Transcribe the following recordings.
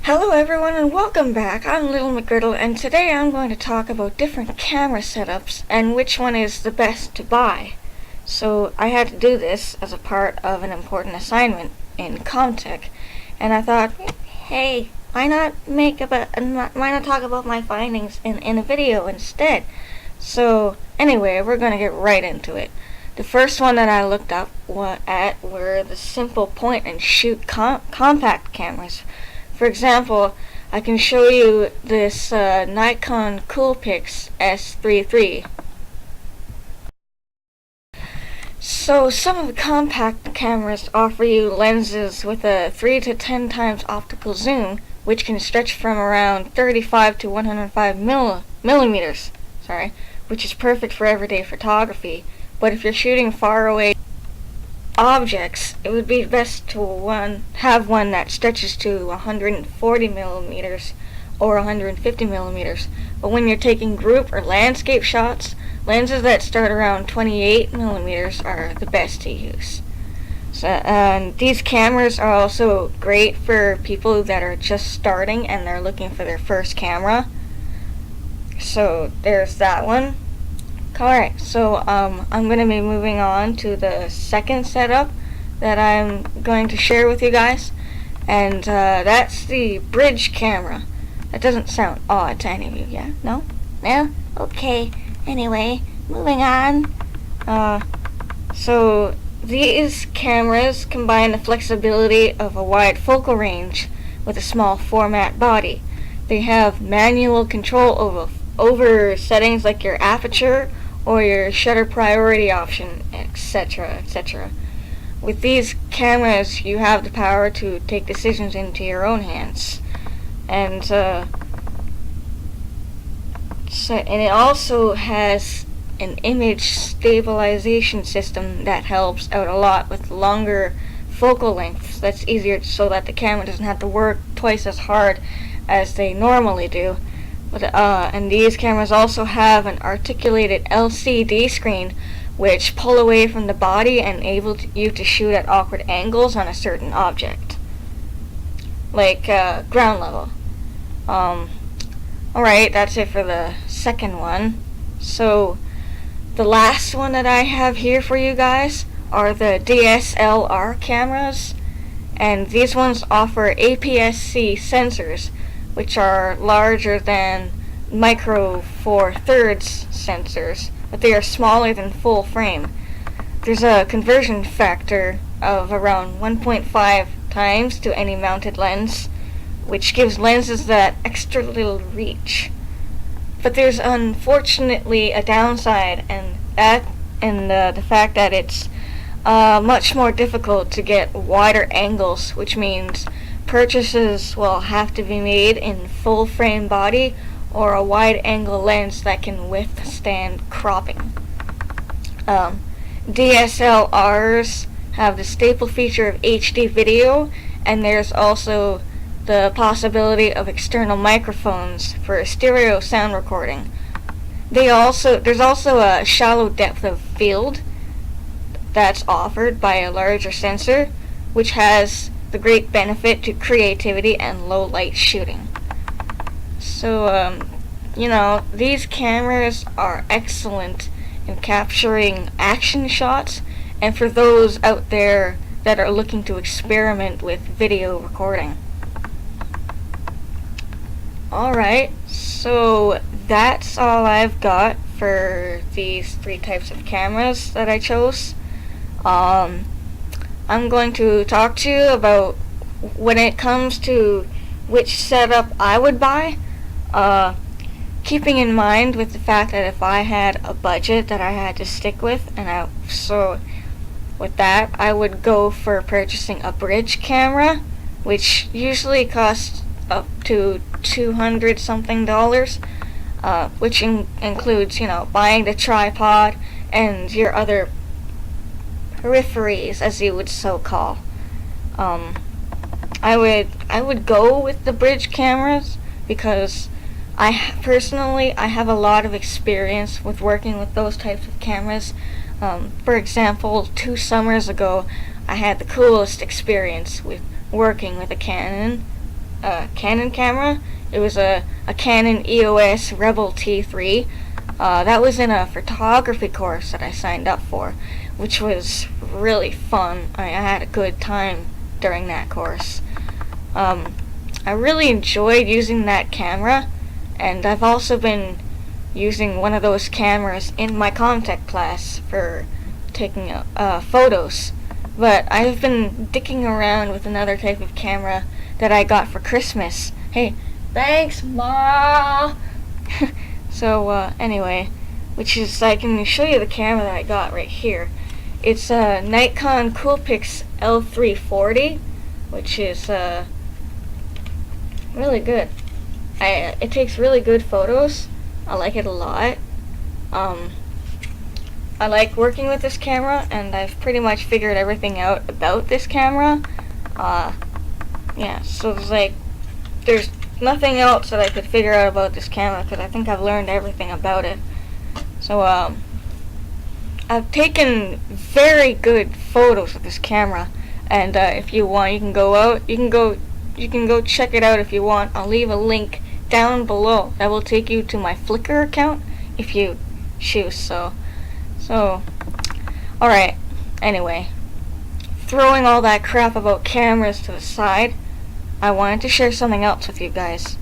Hello everyone and welcome back. I'm Little McGriddle and today I'm going to talk about different camera setups and which one is the best to buy. So I had to do this as a part of an important assignment in Comtech, and I thought, hey, why not talk about my findings in a video instead? So anyway, we're going to get right into it. The first one that I looked up were the simple point and shoot compact cameras. For example, I can show you this Nikon Coolpix S33. So some of the compact cameras offer you lenses with a 3 to 10 times optical zoom, which can stretch from around 35 to 105 millimeters, which is perfect for everyday photography. But if you're shooting far away objects, it would be best to have one that stretches to 140 millimeters or 150 millimeters. But when you're taking group or landscape shots, lenses that start around 28 millimeters are the best to use. And these cameras are also great for people that are just starting and they're looking for their first camera. So there's that one. Alright, so I'm going to be moving on to the second setup that I'm going to share with you guys, and that's the bridge camera. That doesn't sound odd to any of you, yeah? No? Yeah? Okay. Anyway, moving on. So these cameras combine the flexibility of a wide focal range with a small format body. They have manual control over settings like your aperture or your shutter priority option, etc., etc. With these cameras, you have the power to take decisions into your own hands, and it also has an image stabilization system that helps out a lot with longer focal lengths. That's easier so that the camera doesn't have to work twice as hard as they normally do. And these cameras also have an articulated LCD screen which pull away from the body and enable you to shoot at awkward angles on a certain object, like ground level. Alright, that's it for the second one. So the last one that I have here for you guys are the DSLR cameras, and these ones offer APS-C sensors, which are larger than micro four thirds sensors, but they are smaller than full frame. There's a conversion factor of around 1.5 times to any mounted lens, which gives lenses that extra little reach. But there's unfortunately a downside, and the fact that it's much more difficult to get wider angles, which means purchases will have to be made in full frame body or a wide angle lens that can withstand cropping. DSLRs have the staple feature of HD video, and there's also the possibility of external microphones for stereo sound recording. There's also a shallow depth of field that's offered by a larger sensor, which has the great benefit to creativity and low light shooting. So, these cameras are excellent in capturing action shots, and for those out there that are looking to experiment with video recording. Alright, so that's all I've got for these three types of cameras that I chose. I'm going to talk to you about when it comes to which setup I would buy, keeping in mind with the fact that if I had a budget that I had to stick with, with that I would go for purchasing a bridge camera, which usually costs up to $200 something, which includes, buying the tripod and your other peripheries, as you would so call. I would go with the bridge cameras because I have a lot of experience with working with those types of cameras. For example, 2 summers ago, I had the coolest experience with working with a Canon Canon camera. It was a Canon EOS Rebel T3. That was in a photography course that I signed up for, which was really fun. I had a good time during that course. I really enjoyed using that camera, and I've also been using one of those cameras in my contact class for taking photos. But I've been dicking around with another type of camera that I got for Christmas. Hey, thanks, Ma! So, anyway, which is, I can show you the camera that I got right here. It's a Nikon Coolpix L340, which is, really good. It takes really good photos. I like it a lot. I like working with this camera, and I've pretty much figured everything out about this camera. Yeah, so there's nothing else that I could figure out about this camera, because I think I've learned everything about it. So, I've taken very good photos with this camera, and if you want, you can go check it out if you want. I'll leave a link down below that will take you to my Flickr account if you choose. So, alright, anyway, throwing all that crap about cameras to the side, I wanted to share something else with you guys.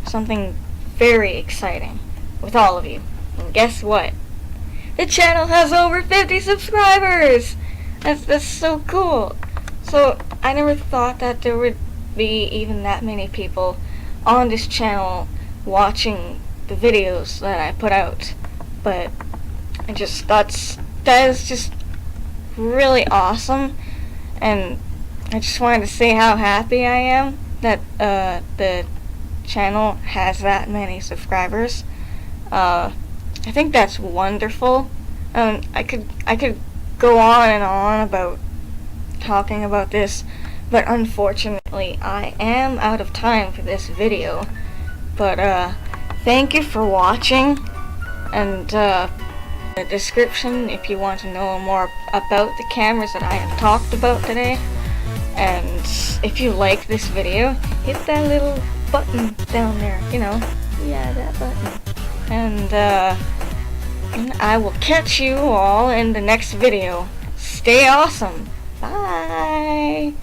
Something very exciting with all of you. And guess what? The channel has over 50 subscribers! That's so cool. So, I never thought that there would be even that many people on this channel watching the videos that I put out. But that is just really awesome, and I just wanted to say how happy I am that the channel has that many subscribers. I think that's wonderful. I could go on and on about talking about this, but unfortunately I am out of time for this video. But thank you for watching, and the description if you want to know more about the cameras that I have talked about today. And if you like this video, hit that little button down there, yeah, that button. And I will catch you all in the next video. Stay awesome. Bye.